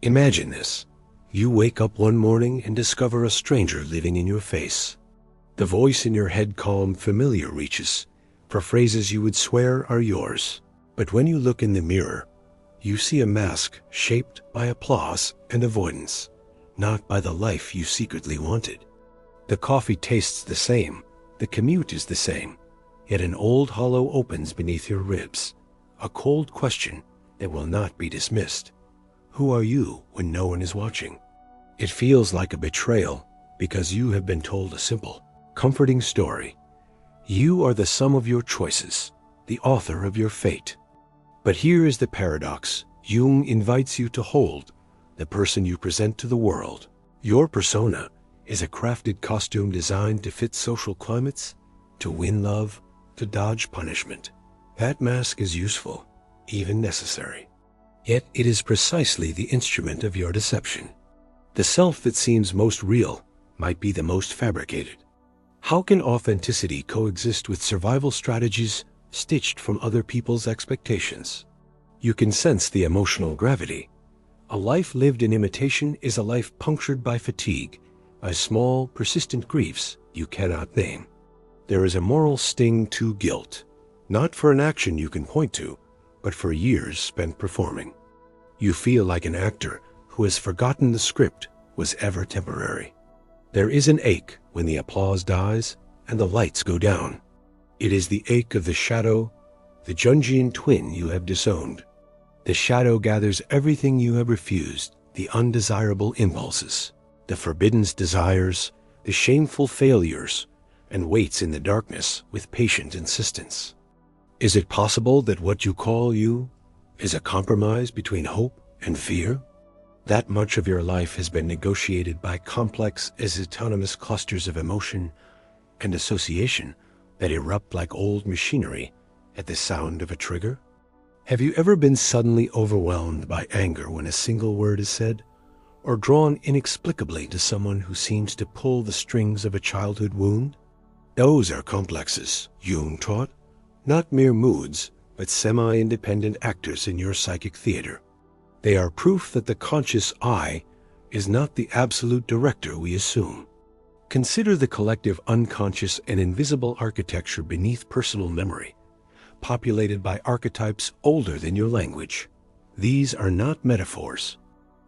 Imagine this. You wake up one morning and discover a stranger living in your face. The voice in your head calm familiar reaches for phrases you would swear are yours. But when you look in the mirror, you see a mask shaped by applause and avoidance, not by the life you secretly wanted. The coffee tastes the same, the commute is the same, yet an old hollow opens beneath your ribs, a cold question that will not be dismissed. Who are you when no one is watching? It feels like a betrayal because you have been told a simple, comforting story. You are the sum of your choices, the author of your fate. But here is the paradox Jung invites you to hold: the person you present to the world. Your persona is a crafted costume designed to fit social climates, to win love, to dodge punishment. That mask is useful, even necessary. Yet it is precisely the instrument of your deception. The self that seems most real might be the most fabricated. How can authenticity coexist with survival strategies stitched from other people's expectations? You can sense the emotional gravity. A life lived in imitation is a life punctured by fatigue, by small, persistent griefs you cannot name. There is a moral sting to guilt, not for an action you can point to, but for years spent performing. You feel like an actor who has forgotten the script was ever temporary. There is an ache when the applause dies and the lights go down. It is the ache of the shadow, the Jungian twin you have disowned. The shadow gathers everything you have refused, the undesirable impulses, the forbidden desires, the shameful failures, and waits in the darkness with patient insistence. Is it possible that what you call you is a compromise between hope and fear? That much of your life has been negotiated by complex as autonomous clusters of emotion and association that erupt like old machinery at the sound of a trigger? Have you ever been suddenly overwhelmed by anger when a single word is said, or drawn inexplicably to someone who seems to pull the strings of a childhood wound? Those are complexes, Jung taught, not mere moods, but semi-independent actors in your psychic theater. They are proof that the conscious I is not the absolute director we assume. Consider the collective unconscious and invisible architecture beneath personal memory, populated by archetypes older than your language. These are not metaphors.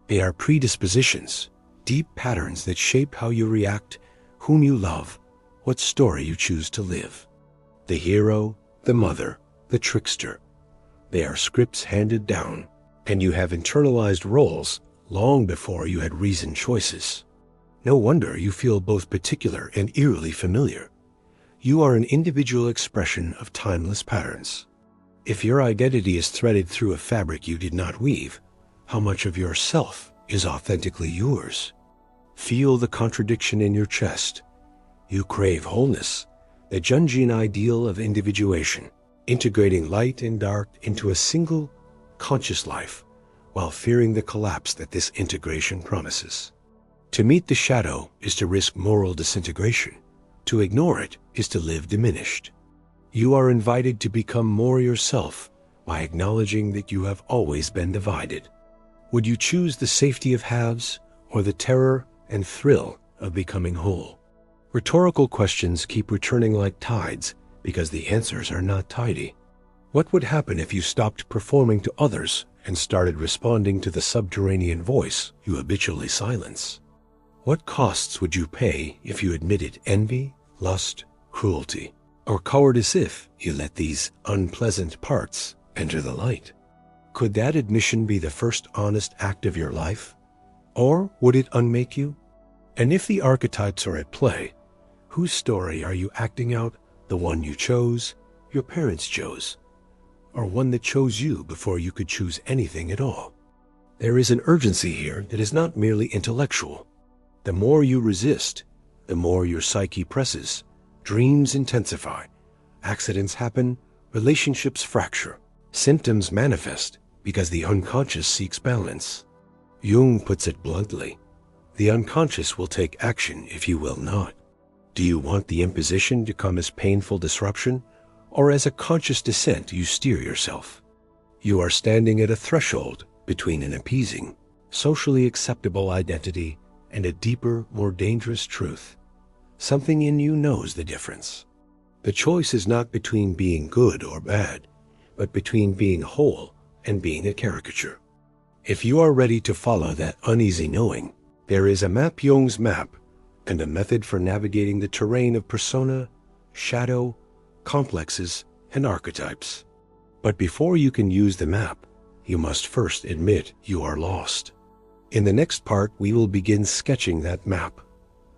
They are predispositions, deep patterns that shape how you react, whom you love, what story you choose to live. The hero, the mother, the trickster. They are scripts handed down, and you have internalized roles long before you had reasoned choices. No wonder you feel both particular and eerily familiar. You are an individual expression of timeless patterns. If your identity is threaded through a fabric you did not weave, how much of yourself is authentically yours? Feel the contradiction in your chest. You crave wholeness, the Jungian ideal of individuation, integrating light and dark into a single, conscious life, while fearing the collapse that this integration promises. To meet the shadow is to risk moral disintegration. To ignore it is to live diminished. You are invited to become more yourself by acknowledging that you have always been divided. Would you choose the safety of halves or the terror and thrill of becoming whole? Rhetorical questions keep returning like tides because the answers are not tidy. What would happen if you stopped performing to others and started responding to the subterranean voice you habitually silence? What costs would you pay if you admitted envy, lust, cruelty, or cowardice if you let these unpleasant parts enter the light? Could that admission be the first honest act of your life? Or would it unmake you? And if the archetypes are at play, whose story are you acting out? The one you chose, your parents chose, or one that chose you before you could choose anything at all? There is an urgency here that is not merely intellectual. The more you resist, the more your psyche presses. Dreams intensify, accidents happen, relationships fracture, symptoms manifest because the unconscious seeks balance. Jung puts it bluntly, the unconscious will take action if you will not. Do you want the imposition to come as painful disruption, or as a conscious descent you steer yourself? You are standing at a threshold between an appeasing, socially acceptable identity, and a deeper, more dangerous truth. Something in you knows the difference. The choice is not between being good or bad, but between being whole and being a caricature. If you are ready to follow that uneasy knowing, there is a map, Jung's map, and a method for navigating the terrain of persona, shadow, complexes, and archetypes. But before you can use the map, you must first admit you are lost. In the next part, we will begin sketching that map.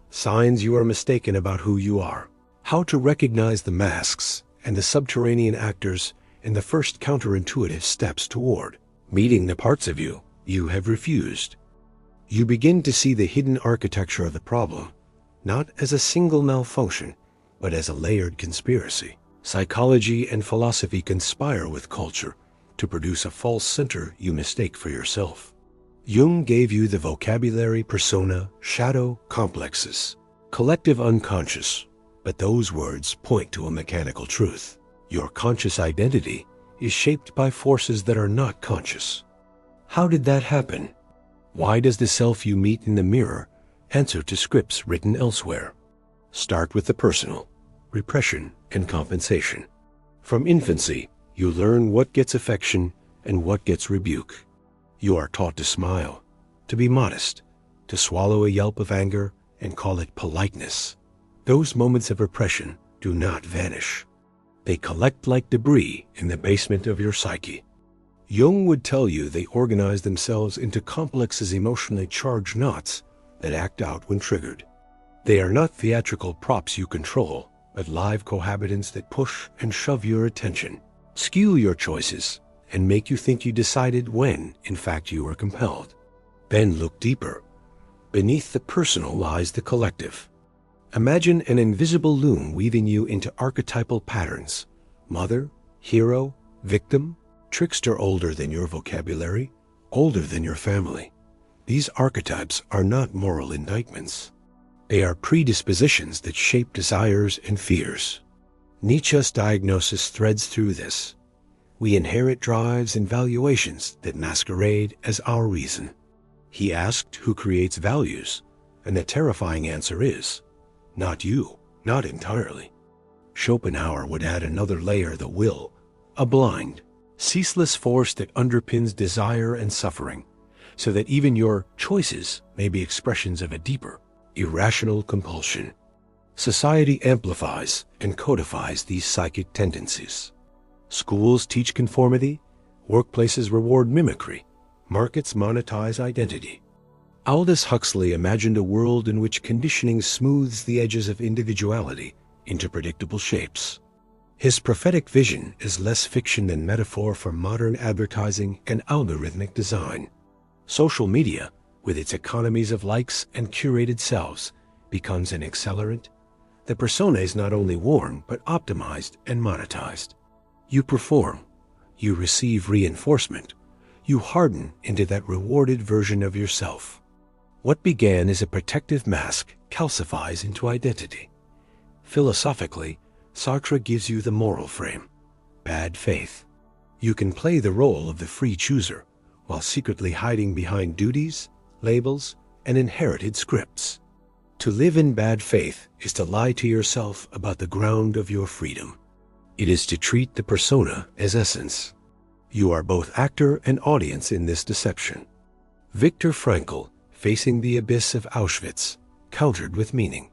Signs you are mistaken about who you are, how to recognize the masks and the subterranean actors, and the first counterintuitive steps toward meeting the parts of you you have refused. You begin to see the hidden architecture of the problem, not as a single malfunction, but as a layered conspiracy. Psychology and philosophy conspire with culture to produce a false center you mistake for yourself. Jung gave you the vocabulary, persona, shadow, complexes, collective unconscious, but those words point to a mechanical truth. Your conscious identity is shaped by forces that are not conscious. How did that happen? Why does the self you meet in the mirror answer to scripts written elsewhere? Start with the personal, repression and compensation. From infancy, you learn what gets affection and what gets rebuke. You are taught to smile, to be modest, to swallow a yelp of anger and call it politeness. Those moments of repression do not vanish. They collect like debris in the basement of your psyche. Jung would tell you they organize themselves into complexes, emotionally charged knots that act out when triggered. They are not theatrical props you control, but live cohabitants that push and shove your attention, skew your choices, and make you think you decided when, in fact, you were compelled. Then look deeper. Beneath the personal lies the collective. Imagine an invisible loom weaving you into archetypal patterns. Mother, hero, victim, trickster, older than your vocabulary, older than your family. These archetypes are not moral indictments. They are predispositions that shape desires and fears. Nietzsche's diagnosis threads through this. We inherit drives and valuations that masquerade as our reason. He asked who creates values, and the terrifying answer is, not you, not entirely. Schopenhauer would add another layer, the will, a blind, ceaseless force that underpins desire and suffering, so that even your choices may be expressions of a deeper, irrational compulsion. Society amplifies and codifies these psychic tendencies. Schools teach conformity, workplaces reward mimicry, markets monetize identity. Aldous Huxley imagined a world in which conditioning smooths the edges of individuality into predictable shapes. His prophetic vision is less fiction than metaphor for modern advertising and algorithmic design. Social media, with its economies of likes and curated selves, becomes an accelerant. The persona is not only worn, but optimized and monetized. You perform, you receive reinforcement, you harden into that rewarded version of yourself. What began as a protective mask calcifies into identity. Philosophically, Sartre gives you the moral frame, bad faith. You can play the role of the free chooser while secretly hiding behind duties, labels, and inherited scripts. To live in bad faith is to lie to yourself about the ground of your freedom. It is to treat the persona as essence. You are both actor and audience in this deception. Viktor Frankl, facing the abyss of Auschwitz, countered with meaning.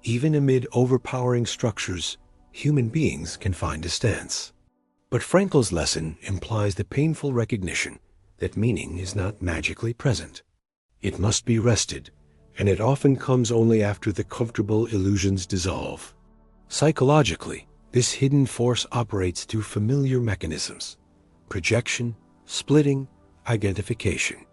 Even amid overpowering structures, human beings can find a stance. But Frankl's lesson implies the painful recognition that meaning is not magically present. It must be wrested, and it often comes only after the comfortable illusions dissolve. Psychologically, this hidden force operates through familiar mechanisms: projection, splitting, identification.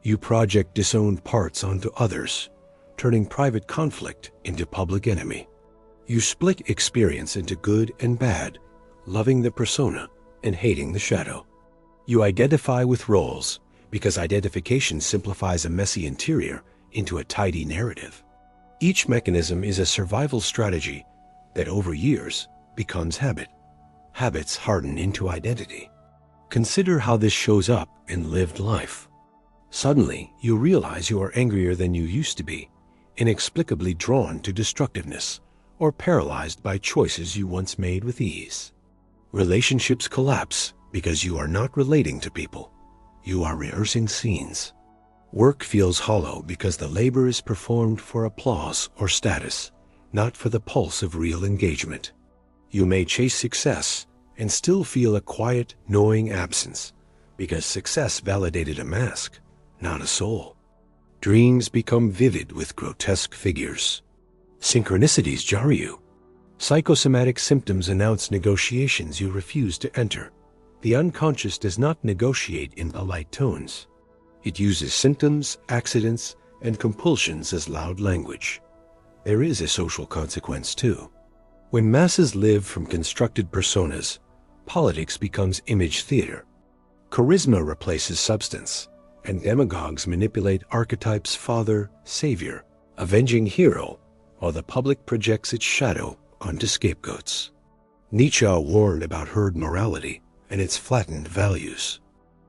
You project disowned parts onto others, turning private conflict into public enemy. You split experience into good and bad, loving the persona and hating the shadow. You identify with roles because identification simplifies a messy interior into a tidy narrative. Each mechanism is a survival strategy that over years becomes habit. Habits harden into identity. Consider how this shows up in lived life. Suddenly, you realize you are angrier than you used to be, inexplicably drawn to destructiveness, or paralyzed by choices you once made with ease. Relationships collapse because you are not relating to people. You are rehearsing scenes. Work feels hollow because the labor is performed for applause or status, not for the pulse of real engagement. You may chase success and still feel a quiet, gnawing absence, because success validated a mask, not a soul. Dreams become vivid with grotesque figures. Synchronicities jar you. Psychosomatic symptoms announce negotiations you refuse to enter. The unconscious does not negotiate in the light tones. It uses symptoms, accidents, and compulsions as loud language. There is a social consequence too. When masses live from constructed personas, politics becomes image theater. Charisma replaces substance, and demagogues manipulate archetypes father, savior, avenging hero, while the public projects its shadow onto scapegoats. Nietzsche warned about herd morality and its flattened values.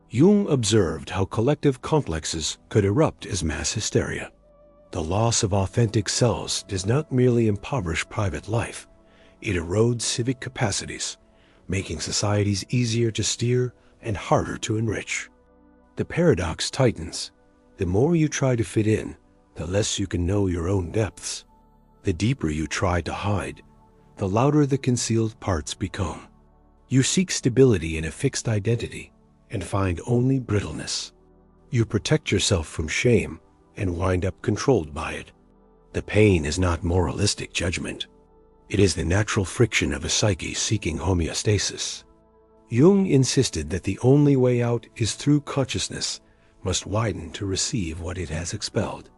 Jung observed how collective complexes could erupt as mass hysteria. The loss of authentic selves does not merely impoverish private life, it erodes civic capacities, making societies easier to steer and harder to enrich. The paradox tightens. The more you try to fit in, the less you can know your own depths. The deeper you try to hide, the louder the concealed parts become. You seek stability in a fixed identity and find only brittleness. You protect yourself from shame and wind up controlled by it. The pain is not moralistic judgment. It is the natural friction of a psyche seeking homeostasis. Jung insisted that the only way out is through consciousness must widen to receive what it has expelled.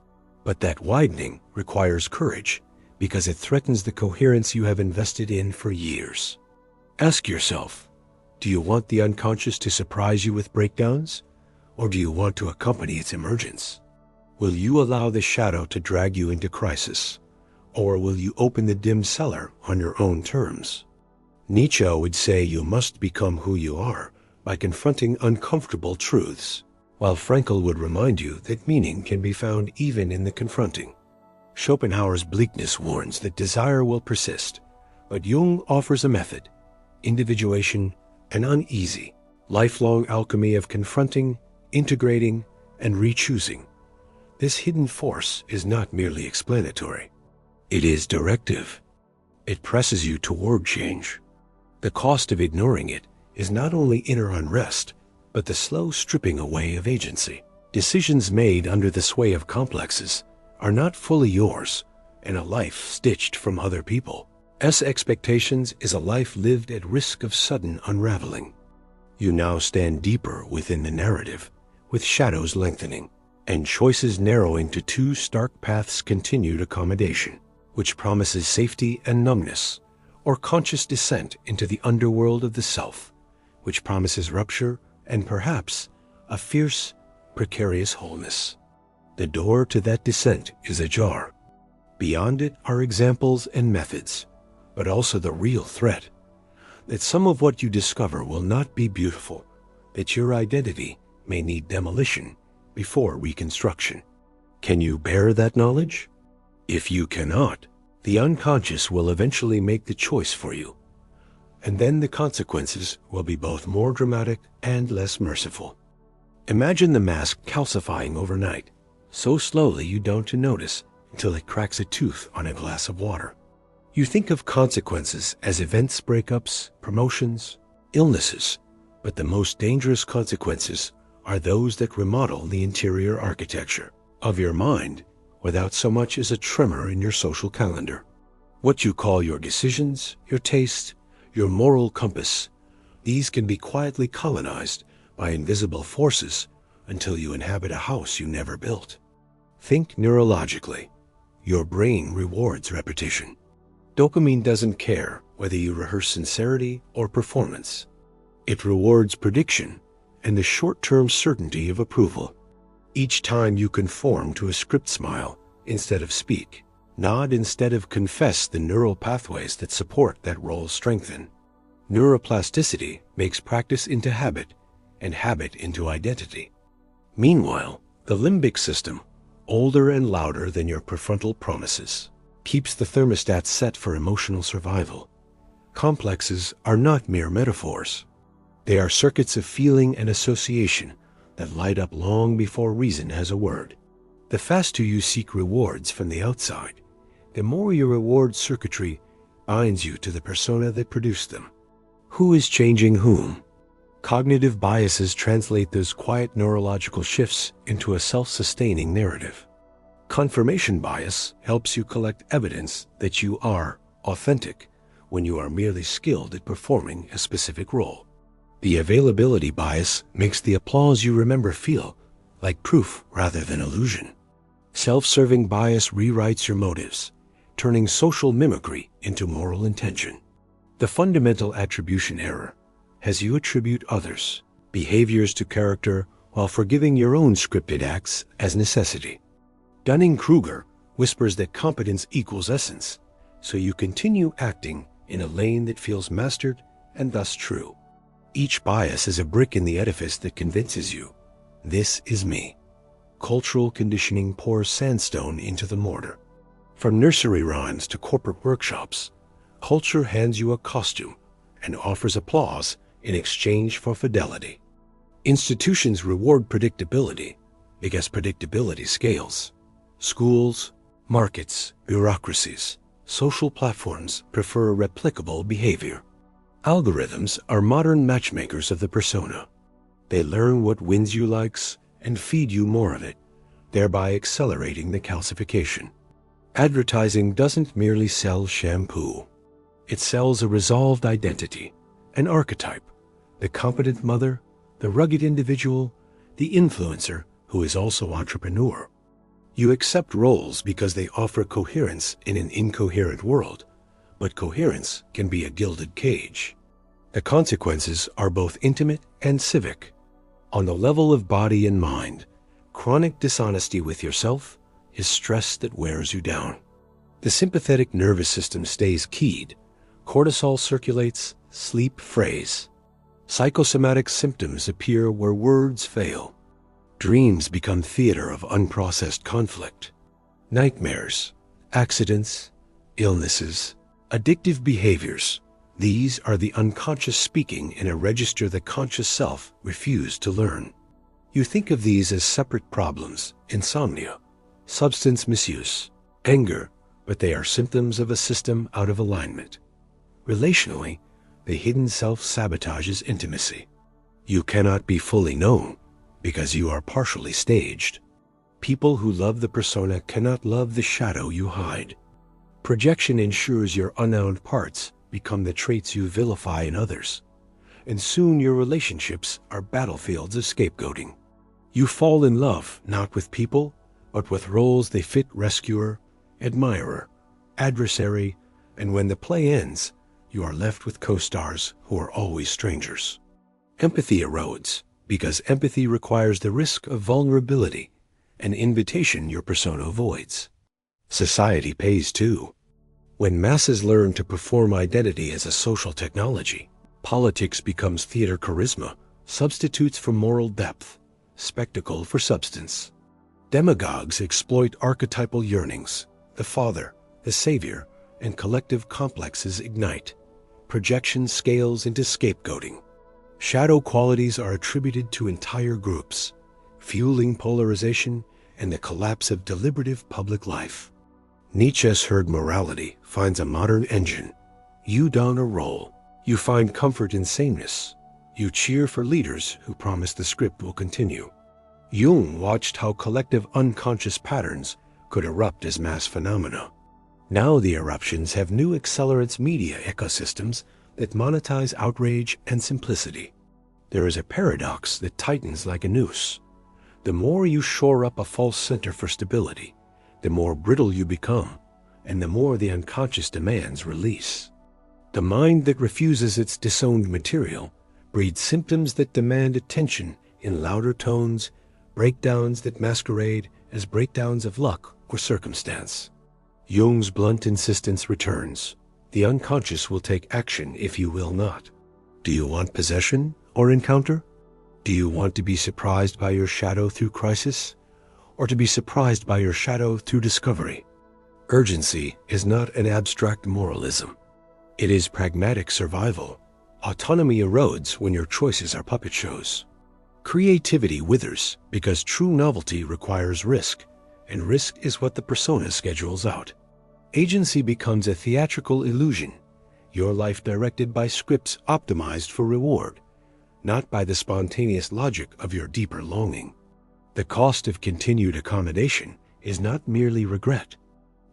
But that widening requires courage because it threatens the coherence you have invested in for years. Ask yourself, do you want the unconscious to surprise you with breakdowns, or do you want to accompany its emergence? Will you allow the shadow to drag you into crisis, or will you open the dim cellar on your own terms? Nietzsche would say you must become who you are by confronting uncomfortable truths, while Frankl would remind you that meaning can be found even in the confronting. Schopenhauer's bleakness warns that desire will persist, but Jung offers a method, individuation, an uneasy, lifelong alchemy of confronting, integrating, and re-choosing. This hidden force is not merely explanatory. It is directive. It presses you toward change. The cost of ignoring it is not only inner unrest, but the slow stripping away of agency. Decisions made under the sway of complexes are not fully yours, and a life stitched from other people. Expectations is a life lived at risk of sudden unraveling. You now stand deeper within the narrative, with shadows lengthening, and choices narrowing to two stark paths: continued accommodation, which promises safety and numbness, or conscious descent into the underworld of the self, which promises rupture and perhaps a fierce, precarious wholeness. The door to that descent is ajar. Beyond it are examples and methods, but also the real threat, that some of what you discover will not be beautiful, that your identity may need demolition before reconstruction. Can you bear that knowledge? If you cannot, the unconscious will eventually make the choice for you, and then the consequences will be both more dramatic and less merciful. Imagine the mask calcifying overnight, so slowly you don't notice until it cracks a tooth on a glass of water. You think of consequences as events, breakups, promotions, illnesses, but the most dangerous consequences are those that remodel the interior architecture of your mind without so much as a tremor in your social calendar. What you call your decisions, your taste, your moral compass, these can be quietly colonized by invisible forces until you inhabit a house you never built. Think neurologically. Your brain rewards repetition. Dopamine doesn't care whether you rehearse sincerity or performance. It rewards prediction and the short-term certainty of approval. Each time you conform to a script, smile instead of speak, nod instead of confess, the neural pathways that support that role strengthen. Neuroplasticity makes practice into habit and habit into identity. Meanwhile, The limbic system, older and louder than your prefrontal promises, keeps the thermostat set for emotional survival. Complexes are not mere metaphors. They are circuits of feeling and association that light up long before reason has a word. The faster you seek rewards from the outside, the more your reward circuitry binds you to the persona that produced them. Who is changing whom? Cognitive biases translate those quiet neurological shifts into a self-sustaining narrative. Confirmation bias helps you collect evidence that you are authentic when you are merely skilled at performing a specific role. The availability bias makes the applause you remember feel like proof rather than illusion. Self-serving bias rewrites your motives, turning social mimicry into moral intention. The fundamental attribution error has you attribute others' behaviors to character while forgiving your own scripted acts as necessity. Dunning-Kruger whispers that competence equals essence, so you continue acting in a lane that feels mastered and thus true. Each bias is a brick in the edifice that convinces you, this is me. Cultural conditioning pours sandstone into the mortar. From nursery rhymes to corporate workshops, culture hands you a costume and offers applause in exchange for fidelity. Institutions reward predictability because predictability scales. Schools, markets, bureaucracies, social platforms prefer replicable behavior. Algorithms are modern matchmakers of the persona. They learn what wins you likes and feed you more of it, thereby accelerating the calcification. Advertising doesn't merely sell shampoo. It sells a resolved identity, an archetype, the competent mother, the rugged individual, the influencer who is also entrepreneur. You accept roles because they offer coherence in an incoherent world, but coherence can be a gilded cage. The consequences are both intimate and civic. On the level of body and mind, chronic dishonesty with yourself is stress that wears you down. The sympathetic nervous system stays keyed. Cortisol circulates, sleep frays. Psychosomatic symptoms appear where words fail. Dreams become theater of unprocessed conflict. Nightmares, accidents, illnesses, addictive behaviors. These are the unconscious speaking in a register the conscious self refused to learn. You think of these as separate problems: insomnia, substance misuse, anger, but they are symptoms of a system out of alignment. Relationally, the hidden self sabotages intimacy. You cannot be fully known because you are partially staged. People who love the persona cannot love the shadow you hide. Projection ensures your unowned parts become the traits you vilify in others, and soon your relationships are battlefields of scapegoating. You fall in love not with people, but with roles they fit: rescuer, admirer, adversary, and when the play ends, you are left with co-stars who are always strangers. Empathy erodes because empathy requires the risk of vulnerability, an invitation your persona avoids. Society pays too. When masses learn to perform identity as a social technology, politics becomes theater charisma, substitutes for moral depth, spectacle for substance. Demagogues exploit archetypal yearnings. The father, the savior, and collective complexes ignite. Projection scales into scapegoating. Shadow qualities are attributed to entire groups, fueling polarization and the collapse of deliberative public life. Nietzsche's herd morality finds a modern engine. You don a role. You find comfort in sameness. You cheer for leaders who promise the script will continue. Jung watched how collective unconscious patterns could erupt as mass phenomena. Now the eruptions have new accelerants media ecosystems that monetize outrage and simplicity. There is a paradox that tightens like a noose. The more you shore up a false center for stability, the more brittle you become, and the more the unconscious demands release. The mind that refuses its disowned material breeds symptoms that demand attention in louder tones, breakdowns that masquerade as breakdowns of luck or circumstance. Jung's blunt insistence returns. The unconscious will take action if you will not. Do you want possession or encounter? Do you want to be surprised by your shadow through crisis, or to be surprised by your shadow through discovery. Urgency is not an abstract moralism. It is pragmatic survival. Autonomy erodes when your choices are puppet shows. Creativity withers because true novelty requires risk, and risk is what the persona schedules out. Agency becomes a theatrical illusion, your life directed by scripts optimized for reward, not by the spontaneous logic of your deeper longing. The cost of continued accommodation is not merely regret.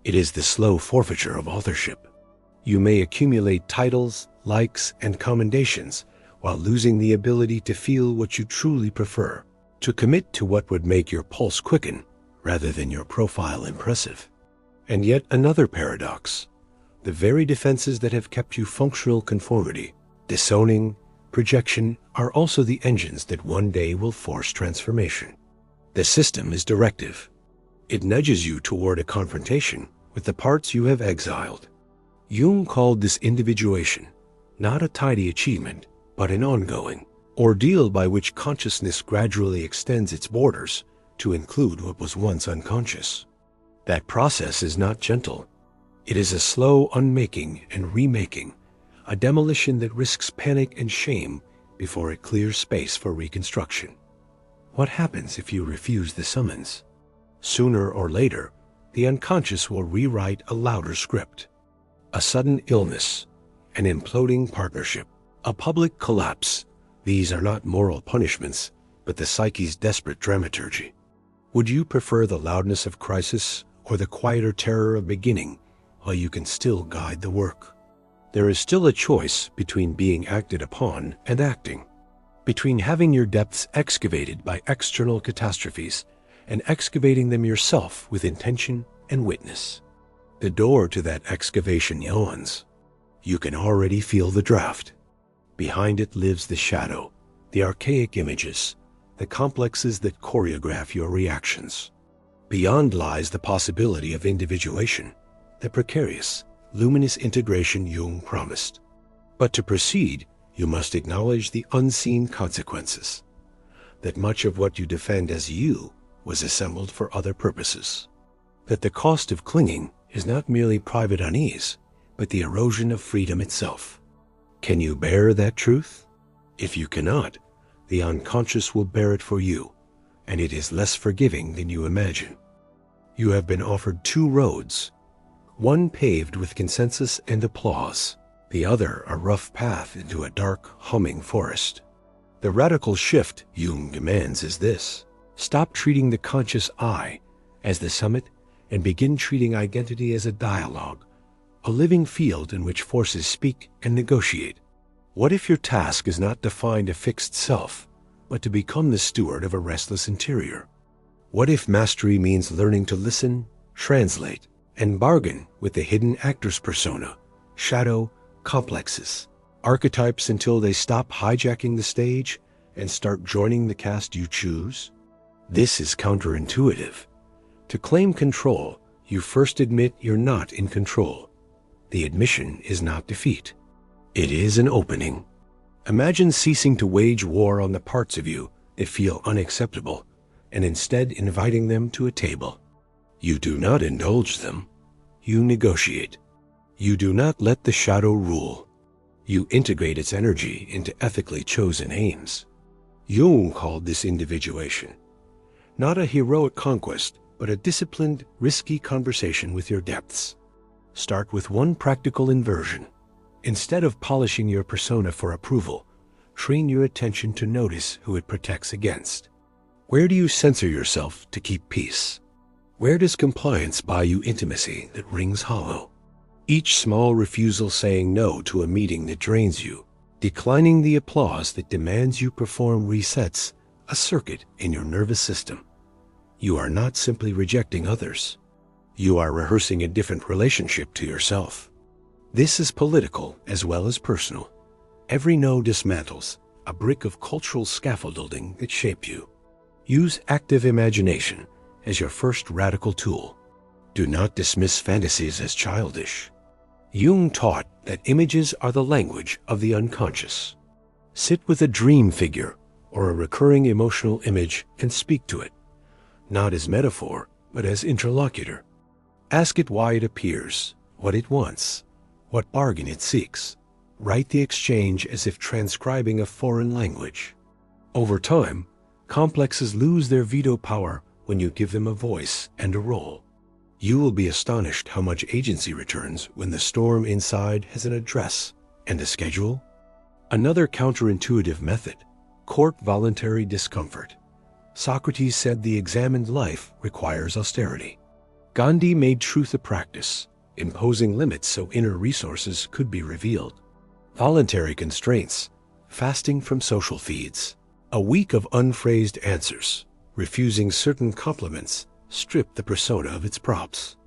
It is the slow forfeiture of authorship. You may accumulate titles, likes, and commendations while losing the ability to feel what you truly prefer, to commit to what would make your pulse quicken rather than your profile impressive. And yet another paradox. The very defenses that have kept you functional conformity, disowning, projection, are also the engines that one day will force transformation. The system is directive. It nudges you toward a confrontation with the parts you have exiled. Jung called this individuation, not a tidy achievement, but an ongoing ordeal by which consciousness gradually extends its borders to include what was once unconscious. That process is not gentle. It is a slow unmaking and remaking, a demolition that risks panic and shame before it clears space for reconstruction. What happens if you refuse the summons? Sooner or later, the unconscious will rewrite a louder script. A sudden illness, an imploding partnership, a public collapse. These are not moral punishments, but the psyche's desperate dramaturgy. Would you prefer the loudness of crisis or the quieter terror of beginning while you can still guide the work? There is still a choice between being acted upon and acting, between having your depths excavated by external catastrophes and excavating them yourself with intention and witness. The door to that excavation yawns. You can already feel the draft. Behind it lives the shadow, the archaic images, the complexes that choreograph your reactions. Beyond lies the possibility of individuation, the precarious, luminous integration Jung promised. But to proceed, you must acknowledge the unseen consequences, that much of what you defend as you was assembled for other purposes, that the cost of clinging is not merely private unease, but the erosion of freedom itself. Can you bear that truth? If you cannot, the unconscious will bear it for you, and it is less forgiving than you imagine. You have been offered two roads, one paved with consensus and applause, the other a rough path into a dark, humming forest. The radical shift Jung demands is this: stop treating the conscious I as the summit and begin treating identity as a dialogue, a living field in which forces speak and negotiate. What if your task is not to find a fixed self, but to become the steward of a restless interior? What if mastery means learning to listen, translate, and bargain with the hidden actor's persona, shadow, complexes, archetypes until they stop hijacking the stage and start joining the cast you choose? This is counterintuitive. To claim control, you first admit you're not in control. The admission is not defeat. It is an opening. Imagine ceasing to wage war on the parts of you that feel unacceptable and instead inviting them to a table. You do not indulge them. You negotiate. You do not let the shadow rule. You integrate its energy into ethically chosen aims. Jung called this individuation. Not a heroic conquest, but a disciplined, risky conversation with your depths. Start with one practical inversion. Instead of polishing your persona for approval, train your attention to notice who it protects against. Where do you censor yourself to keep peace? Where does compliance buy you intimacy that rings hollow? Each small refusal saying no to a meeting that drains you, declining the applause that demands you perform resets a circuit in your nervous system. You are not simply rejecting others. You are rehearsing a different relationship to yourself. This is political as well as personal. Every no dismantles a brick of cultural scaffolding that shaped you. Use active imagination as your first radical tool. Do not dismiss fantasies as childish. Jung taught that images are the language of the unconscious. Sit with a dream figure or a recurring emotional image and speak to it, not as metaphor, but as interlocutor. Ask it why it appears, what it wants, what bargain it seeks. Write the exchange as if transcribing a foreign language. Over time, complexes lose their veto power when you give them a voice and a role. You will be astonished how much agency returns when the storm inside has an address and a schedule. Another counterintuitive method: court voluntary discomfort. Socrates said the examined life requires austerity. Gandhi made truth a practice, imposing limits so inner resources could be revealed. Voluntary constraints: fasting from social feeds. A week of unphrased answers, refusing certain compliments, strip the persona of its props.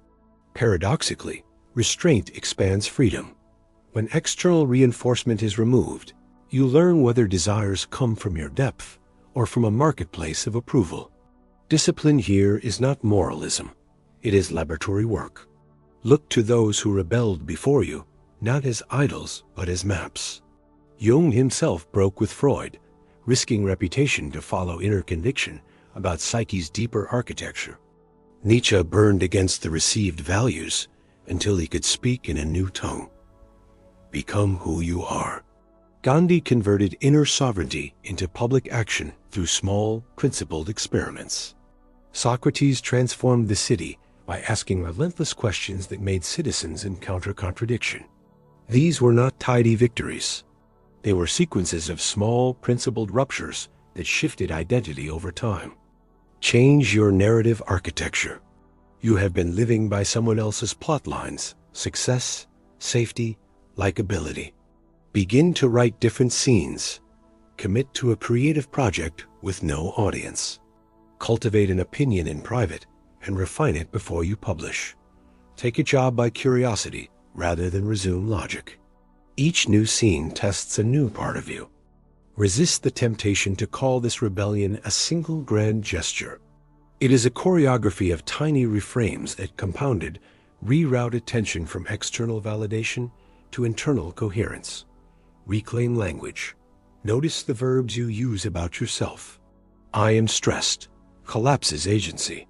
Paradoxically, restraint expands freedom. When external reinforcement is removed, you learn whether desires come from your depth or from a marketplace of approval. Discipline here is not moralism. It is laboratory work. Look to those who rebelled before you, not as idols, but as maps. Jung himself broke with Freud, risking reputation to follow inner conviction about psyche's deeper architecture. Nietzsche burned against the received values until he could speak in a new tongue. Become who you are. Gandhi converted inner sovereignty into public action through small, principled experiments. Socrates transformed the city by asking relentless questions that made citizens encounter contradiction. These were not tidy victories. They were sequences of small, principled ruptures that shifted identity over time. Change your narrative architecture. You have been living by someone else's plot lines: success, safety, likability. Begin to write different scenes. Commit to a creative project with no audience. Cultivate an opinion in private and refine it before you publish. Take a job by curiosity rather than resume logic. Each new scene tests a new part of you. Resist the temptation to call this rebellion a single grand gesture. It is a choreography of tiny reframes that, compounded, reroute attention from external validation to internal coherence. Reclaim language. Notice the verbs you use about yourself. I am stressed collapses agency.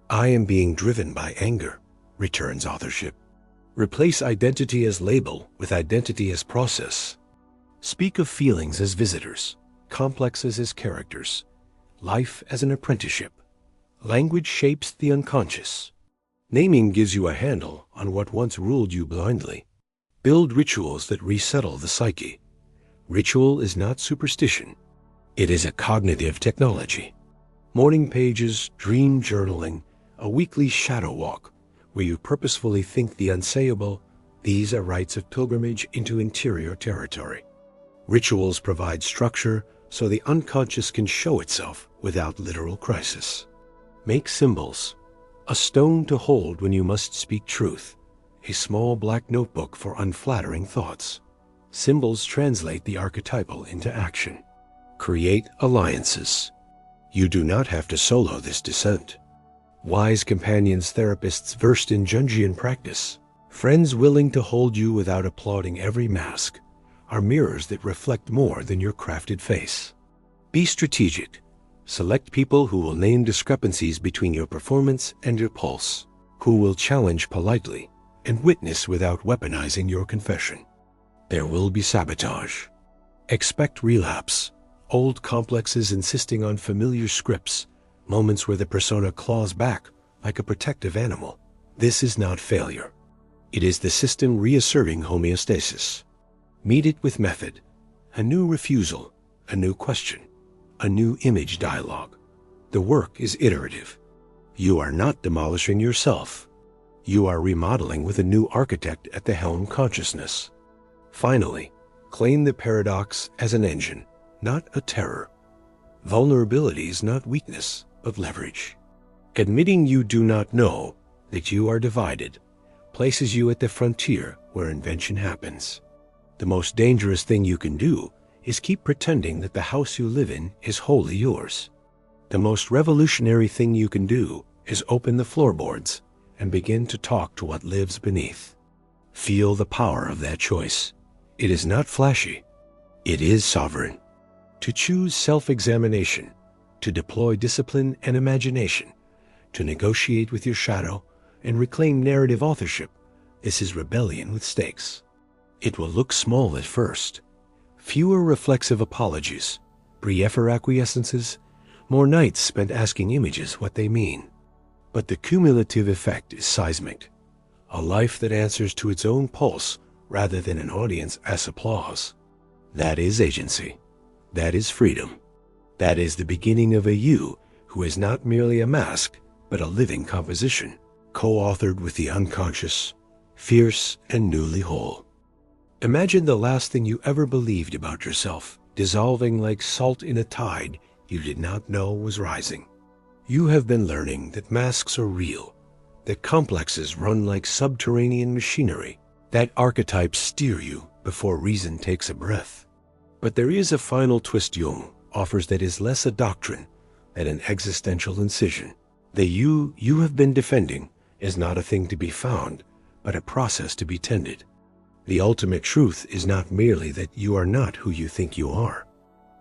I am being driven by anger returns authorship. Replace identity as label with identity as process. Speak of feelings as visitors, complexes as characters, life as an apprenticeship. Language shapes the unconscious. Naming gives you a handle on what once ruled you blindly. Build rituals that resettle the psyche. Ritual is not superstition. It is a cognitive technology. Morning pages, dream journaling, a weekly shadow walk, where you purposefully think the unsayable. These are rites of pilgrimage into interior territory. Rituals provide structure so the unconscious can show itself without literal crisis. Make symbols. A stone to hold when you must speak truth. A small black notebook for unflattering thoughts. Symbols translate the archetypal into action. Create alliances. You do not have to solo this descent. Wise companions, therapists versed in Jungian practice, friends willing to hold you without applauding every mask, are mirrors that reflect more than your crafted face. Be strategic. Select people who will name discrepancies between your performance and your pulse, who will challenge politely and witness without weaponizing your confession. There will be sabotage. Expect relapse, old complexes insisting on familiar scripts, moments where the persona claws back like a protective animal. This is not failure. It is the system reasserting homeostasis. Meet it with method, a new refusal, a new question, a new image dialogue. The work is iterative. You are not demolishing yourself. You are remodeling with a new architect at the helm consciousness. Finally, claim the paradox as an engine, not a terror. Vulnerability is not weakness, but leverage. Admitting you do not know, that you are divided, places you at the frontier where invention happens. The most dangerous thing you can do is keep pretending that the house you live in is wholly yours. The most revolutionary thing you can do is open the floorboards and begin to talk to what lives beneath. Feel the power of that choice. It is not flashy. It is sovereign. To choose self-examination, to deploy discipline and imagination, to negotiate with your shadow and reclaim narrative authorship. This is rebellion with stakes. It will look small at first. Fewer reflexive apologies, briefer acquiescences, more nights spent asking images what they mean. But the cumulative effect is seismic. A life that answers to its own pulse rather than an audience as applause. That is agency. That is freedom. That is the beginning of a you who is not merely a mask, but a living composition, co-authored with the unconscious, fierce and newly whole. Imagine the last thing you ever believed about yourself, dissolving like salt in a tide you did not know was rising. You have been learning that masks are real, that complexes run like subterranean machinery, that archetypes steer you before reason takes a breath. But there is a final twist Jung offers that is less a doctrine than an existential incision. The you have been defending is not a thing to be found, but a process to be tended. The ultimate truth is not merely that you are not who you think you are.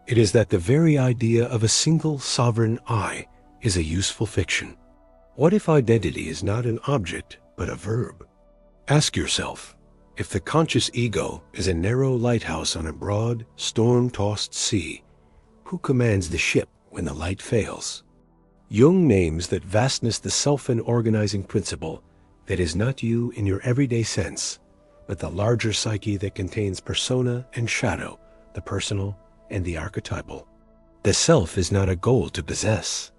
It is that the very idea of a single sovereign I is a useful fiction. What if identity is not an object, but a verb? Ask yourself, if the conscious ego is a narrow lighthouse on a broad, storm-tossed sea, who commands the ship when the light fails? Jung names that vastness the self and organizing principle that is not you in your everyday sense, but the larger psyche that contains persona and shadow, the personal and the archetypal. The self is not a goal to possess.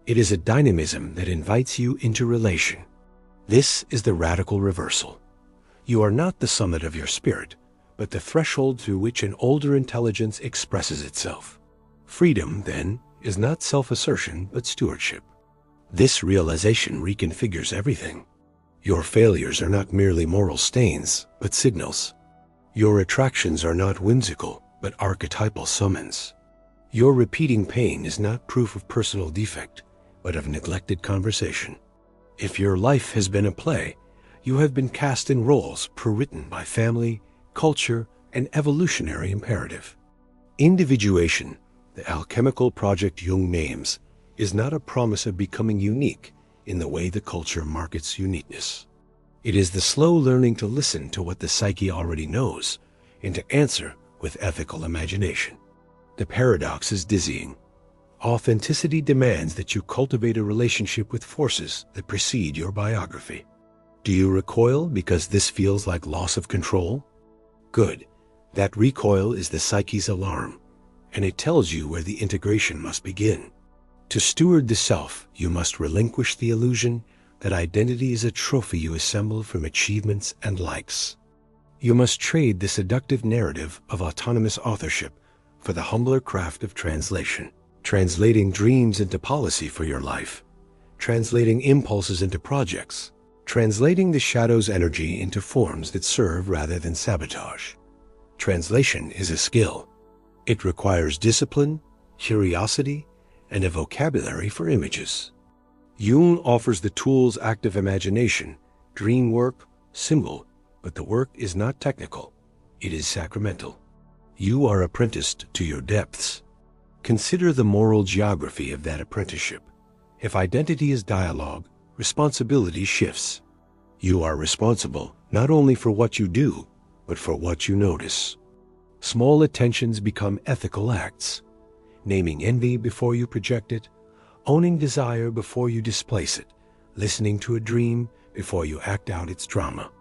It is a dynamism that invites you into relation. This is the radical reversal. You are not the summit of your spirit, but the threshold through which an older intelligence expresses itself. Freedom, then, is not self-assertion, but stewardship. This realization reconfigures everything. Your failures are not merely moral stains, but signals. Your attractions are not whimsical, but archetypal summons. Your repeating pain is not proof of personal defect, but of neglected conversation. If your life has been a play, you have been cast in roles pre-written by family, culture, and evolutionary imperative. Individuation, the alchemical project Jung names, is not a promise of becoming unique in the way the culture markets uniqueness. It is the slow learning to listen to what the psyche already knows and to answer with ethical imagination. The paradox is dizzying. Authenticity demands that you cultivate a relationship with forces that precede your biography. Do you recoil because this feels like loss of control? Good. That recoil is the psyche's alarm, and it tells you where the integration must begin. To steward the self, you must relinquish the illusion that identity is a trophy you assemble from achievements and likes. You must trade the seductive narrative of autonomous authorship for the humbler craft of translation, translating dreams into policy for your life, translating impulses into projects, translating the shadow's energy into forms that serve rather than sabotage. Translation is a skill. It requires discipline, curiosity, and a vocabulary for images. Jung offers the tools active imagination, dream work, symbol, but the work is not technical. It is sacramental. You are apprenticed to your depths. Consider the moral geography of that apprenticeship. If identity is dialogue, responsibility shifts. You are responsible not only for what you do, but for what you notice. Small attentions become ethical acts. Naming envy before you project it, owning desire before you displace it, listening to a dream before you act out its drama.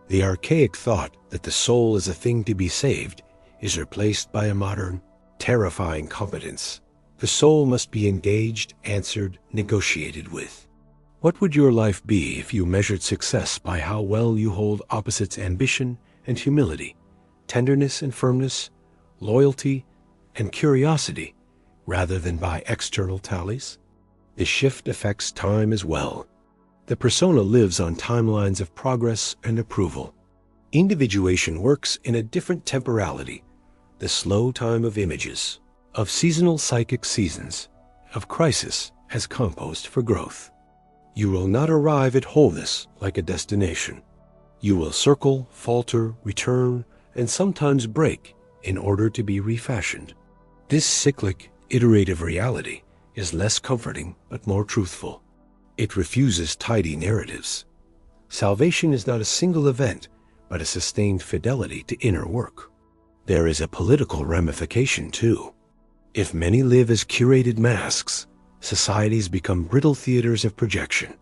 The archaic thought that the soul is a thing to be saved is replaced by a modern, terrifying competence. The soul must be engaged, answered, negotiated with. What would your life be if you measured success by how well you hold opposites ambition and humility, tenderness and firmness, loyalty and curiosity, rather than by external tallies? The shift affects time as well. The persona lives on timelines of progress and approval. Individuation works in a different temporality, the slow time of images, of seasonal psychic seasons, of crisis as compost for growth. You will not arrive at wholeness like a destination. You will circle, falter, return, and sometimes break in order to be refashioned. This cyclic, iterative reality is less comforting but more truthful. It refuses tidy narratives. Salvation is not a single event, but a sustained fidelity to inner work. There is a political ramification too. If many live as curated masks, societies become brittle theaters of projection.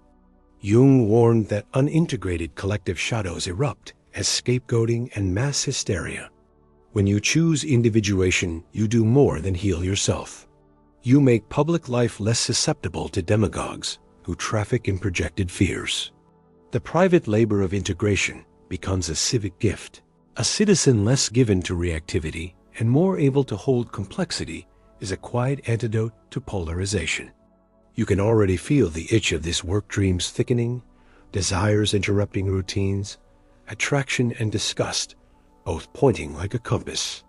Jung warned that unintegrated collective shadows erupt as scapegoating and mass hysteria. When you choose individuation, you do more than heal yourself. You make public life less susceptible to demagogues who traffic in projected fears. The private labor of integration becomes a civic gift. A citizen less given to reactivity and more able to hold complexity is a quiet antidote to polarization. You can already feel the itch of this work dreams thickening, desires interrupting routines, attraction and disgust both pointing like a compass.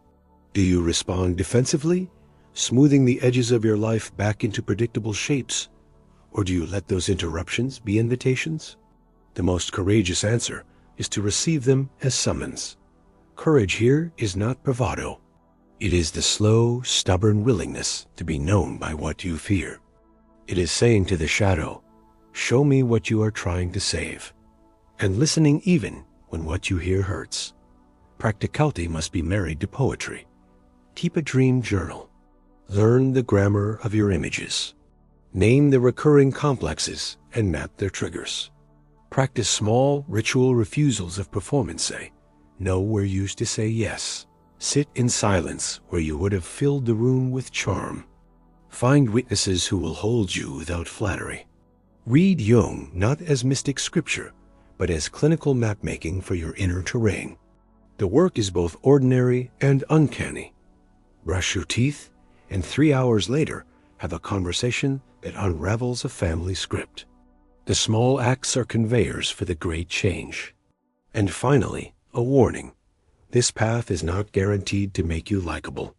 Do you respond defensively, smoothing the edges of your life back into predictable shapes? Or do you let those interruptions be invitations? The most courageous answer is to receive them as summons. Courage here is not bravado. It is the slow, stubborn willingness to be known by what you fear. It is saying to the shadow, "Show me what you are trying to save," and listening even when what you hear hurts. Practicality must be married to poetry. Keep a dream journal. Learn the grammar of your images. Name the recurring complexes and map their triggers. Practice small ritual refusals of performance. Say no where you used to say yes. Sit in silence where you would have filled the room with charm. Find witnesses who will hold you without flattery. Read Jung not as mystic scripture, but as clinical map-making for your inner terrain. The work is both ordinary and uncanny. Brush your teeth, and 3 hours later, have a conversation that unravels a family script. The small acts are conveyors for the great change. And finally, a warning. This path is not guaranteed to make you likable.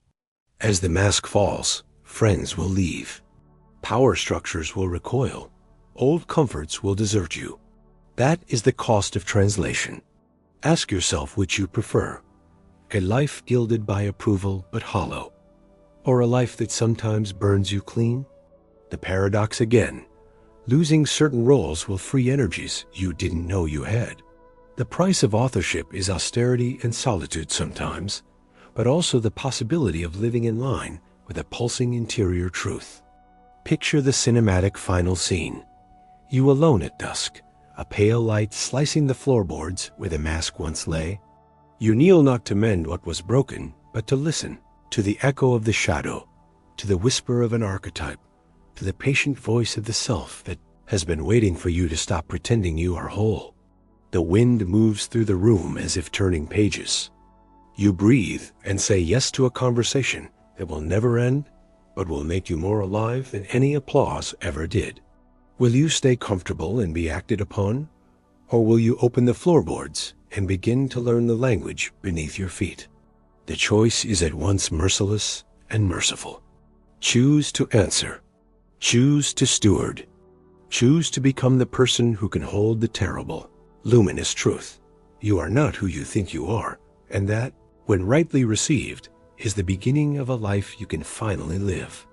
As the mask falls, friends will leave. Power structures will recoil. Old comforts will desert you. That is the cost of translation. Ask yourself which you prefer. A life gilded by approval but hollow, or a life that sometimes burns you clean? The paradox again. Losing certain roles will free energies you didn't know you had. The price of authorship is austerity and solitude sometimes, but also the possibility of living in line with a pulsing interior truth. Picture the cinematic final scene. You alone at dusk, a pale light slicing the floorboards where the mask once lay. You kneel not to mend what was broken, but to listen to the echo of the shadow, to the whisper of an archetype, to the patient voice of the self that has been waiting for you to stop pretending you are whole. The wind moves through the room as if turning pages. You breathe and say yes to a conversation that will never end, but will make you more alive than any applause ever did. Will you stay comfortable and be acted upon, or will you open the floorboards and begin to learn the language beneath your feet? The choice is at once merciless and merciful. Choose to answer. Choose to steward. Choose to become the person who can hold the terrible, luminous truth. You are not who you think you are, and that, when rightly received, is the beginning of a life you can finally live.